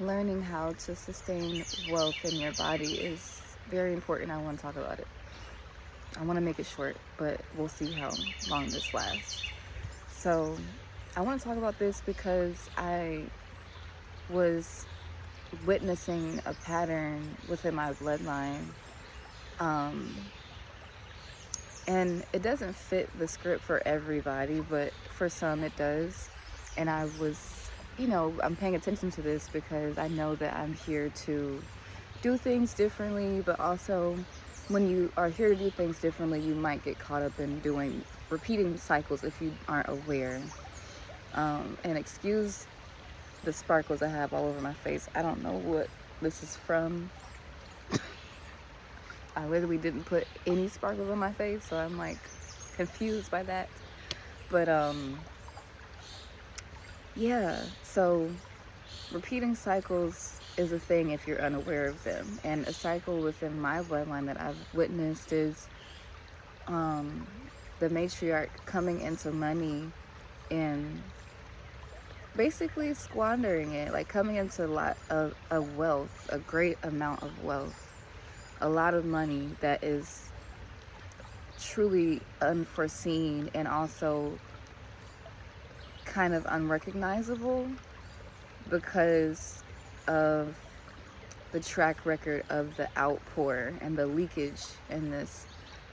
learning how to sustain wealth in your body is very important. I want to talk about it. I want to make it short, but we'll see how long this lasts. So, I want to talk about this because I was witnessing a pattern within my bloodline. Um, and it doesn't fit the script for everybody, but for some it does. And I was, I'm paying attention to this because I know that I'm here to do things differently, but also when you are here to do things differently, you might get caught up in doing repeating cycles if you aren't aware. And excuse the sparkles I have all over my face. I don't know what this is from. I literally didn't put any sparkles on my face, so I'm like confused by that. But yeah, so repeating cycles is a thing if you're unaware of them. And a cycle within my bloodline that I've witnessed is the matriarch coming into money and basically squandering it, like coming into a lot of wealth, a great amount of wealth, a lot of money that is truly unforeseen and also kind of unrecognizable because of the track record of the outpour and the leakage in this,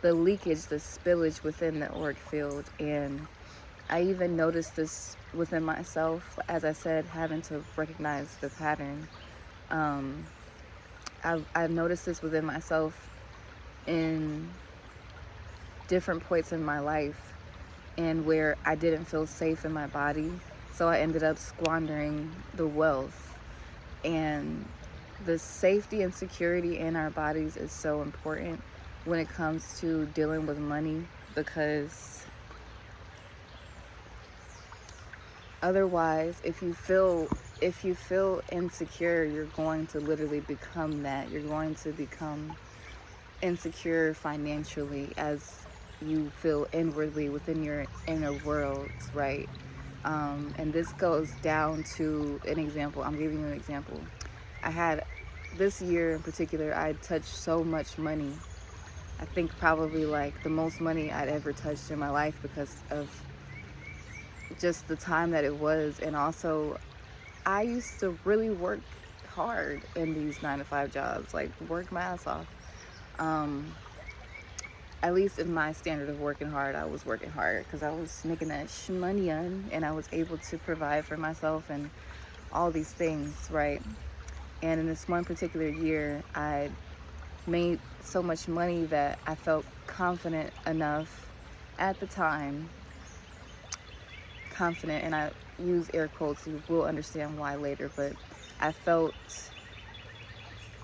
the spillage within the auric field. And I even noticed this within myself, as I said, having to recognize the pattern. I've noticed this within myself in different points in my life and where I didn't feel safe in my body. So I ended up squandering the wealth. And the safety and security in our bodies is so important when it comes to dealing with money, because otherwise, if you feel insecure, you're going to literally become that. You're going to become insecure financially as you feel inwardly within your inner world, right? And this goes down to an example. I'm giving you an example. I had this year in particular, I touched so much money. I think probably like the most money I'd ever touched in my life because of just the time that it was. And also, I used to really work hard in these 9-to-5 jobs, like work my ass off. At least in my standard of working hard, I was working hard because I was making that money and I was able to provide for myself and all these things, right? And in this one particular year, I made so much money that I felt confident enough at the time. Confident, and I use air quotes, you will understand why later, but I felt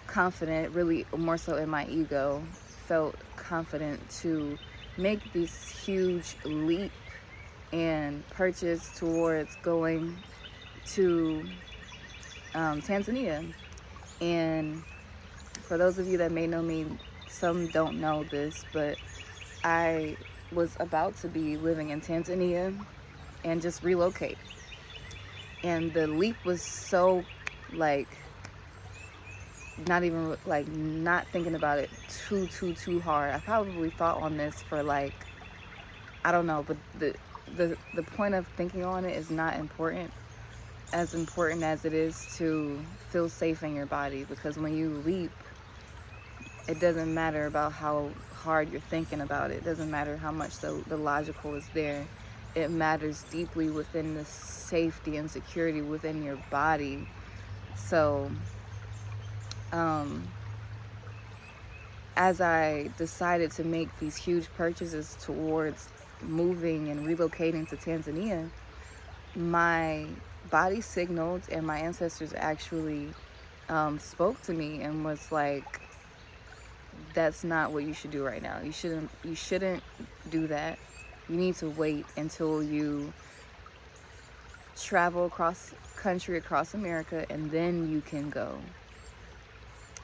confident, really more so in my ego, felt confident to make this huge leap and purchase towards going to Tanzania. And for those of you that may know me, some don't know this, but I was about to be living in Tanzania and just relocate. And the leap was so like not thinking about it too hard. I probably thought on this for like, I don't know, but the point of thinking on it is not important as it is to feel safe in your body, because when you leap, it doesn't matter about how hard you're thinking about it. It doesn't matter how much the logical is there. It matters deeply within the safety and security within your body. So, as I decided to make these huge purchases towards moving and relocating to Tanzania, my body signaled, and my ancestors actually spoke to me and was like, that's not what you should do right now. You shouldn't do that. You need to wait until you travel across country, across America, and then you can go.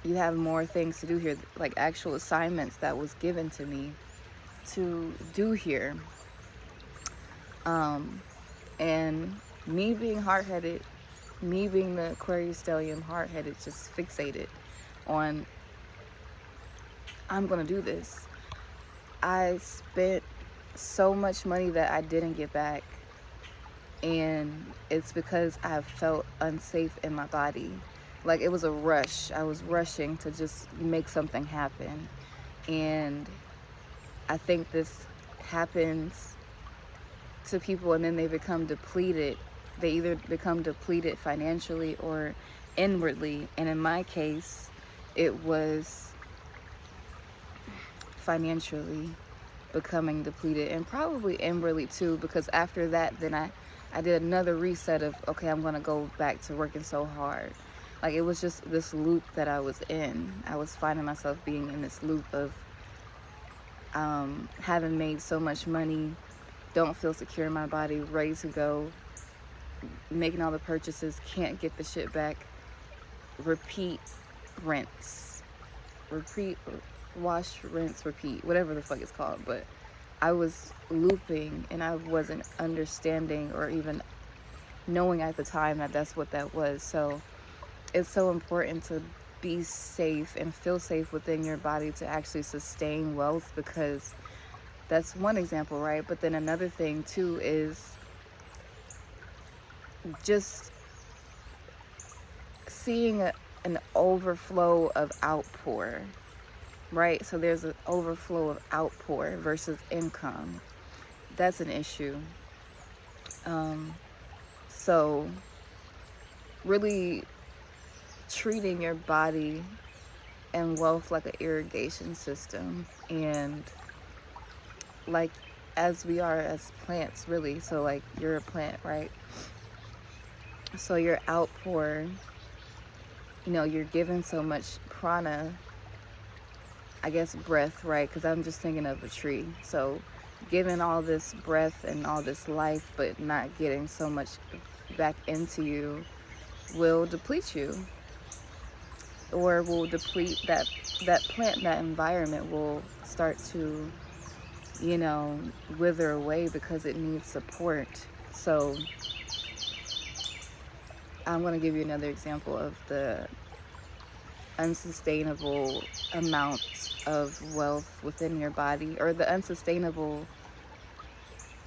You have more things to do here, like actual assignments that was given to me to do here. And me being hard-headed, Me being the Aquarius stellium, hard-headed, just fixated on, I'm gonna do this. I spent so much money that I didn't get back, and it's because I felt unsafe in my body. Like, it was a rush. I was rushing to just make something happen. And I think this happens to people, and then they become depleted. They either become depleted financially or inwardly. And in my case, it was financially becoming depleted, and probably inwardly too, because after that, then I did another reset of, okay, I'm gonna go back to working so hard. Like, it was just this loop that I was in. I was finding myself being in this loop of having made so much money, don't feel secure in my body, ready to go, making all the purchases, can't get the shit back, repeat, rinse, repeat, wash, rinse, repeat, whatever the fuck it's called. But I was looping, and I wasn't understanding or even knowing at the time that that's what that was. So it's so important to be safe and feel safe within your body to actually sustain wealth, because that's one example, right? But then another thing too is just seeing an overflow of outpour, right? So there's an overflow of outpour versus income. That's an issue. So really treating your body and wealth like an irrigation system, and like, as we are as plants, really. So like, you're a plant, right? So your outpour, you're given so much prana, I guess breath, right? Because I'm just thinking of a tree. So given all this breath and all this life, but not getting so much back into you, will deplete you, or will deplete that plant. That environment will start to, wither away because it needs support. So I'm going to give you another example of the unsustainable amounts of wealth within your body, or the unsustainable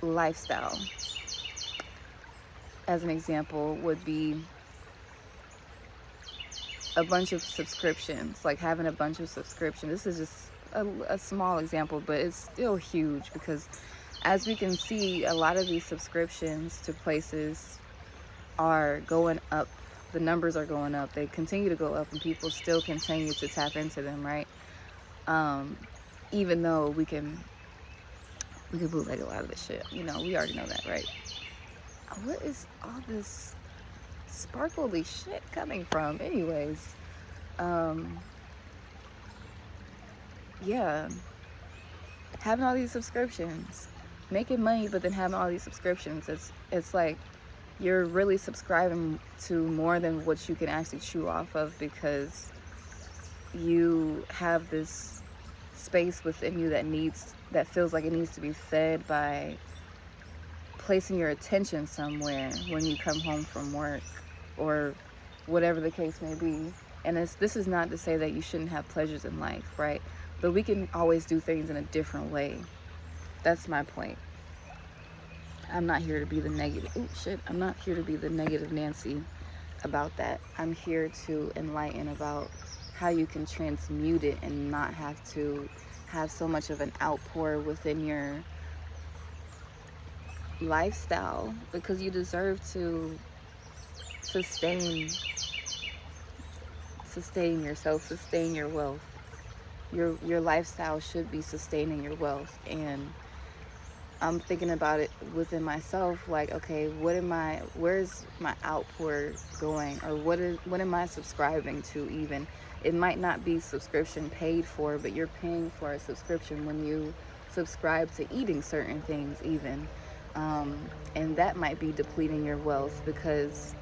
lifestyle. As an example would be a bunch of subscriptions, like having a bunch of subscriptions. This is just a small example, but it's still huge, because as we can see, a lot of these subscriptions to places are going up. The numbers are going up. They continue to go up, and people still continue to tap into them, right? Even though we can bootleg a lot of this shit. We already know that, right? What is all this sparkly shit coming from? Anyways, yeah, having all these subscriptions, making money, but then having all these subscriptions, it's like you're really subscribing to more than what you can actually chew off of, because you have this space within you that feels like it needs to be fed by placing your attention somewhere when you come home from work, or whatever the case may be. And this is not to say that you shouldn't have pleasures in life, right? But we can always do things in a different way. That's my point. I'm not here to be the negative. Oh shit! I'm not here to be the negative Nancy about that. I'm here to enlighten about how you can transmute it and not have to have so much of an outpour within your lifestyle, because you deserve to sustain yourself, sustain your wealth. Your lifestyle should be sustaining your wealth. And I'm thinking about it within myself, like, okay, where's my outpour going, or what am I subscribing to? Even it might not be subscription paid for, but you're paying for a subscription when you subscribe to eating certain things, even, and that might be depleting your wealth, because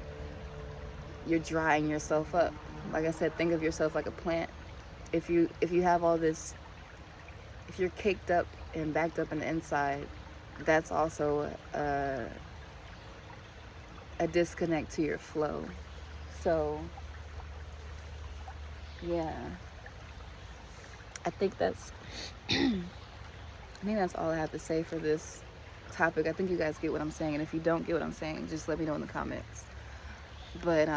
you're drying yourself up. Like I said, think of yourself like a plant. If you have all this, if you're caked up and backed up in the inside, that's also a disconnect to your flow. So yeah, I think that's all I have to say for this topic. I think you guys get what I'm saying, and if you don't get what I'm saying, just let me know in the comments. But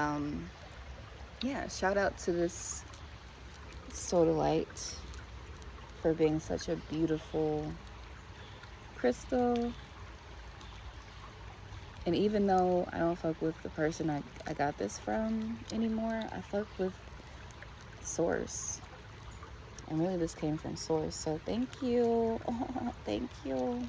yeah, shout out to this sodalite for being such a beautiful crystal. And even though I don't fuck with the person I got this from anymore, I fuck with source. And really this came from source. So thank you. Thank you.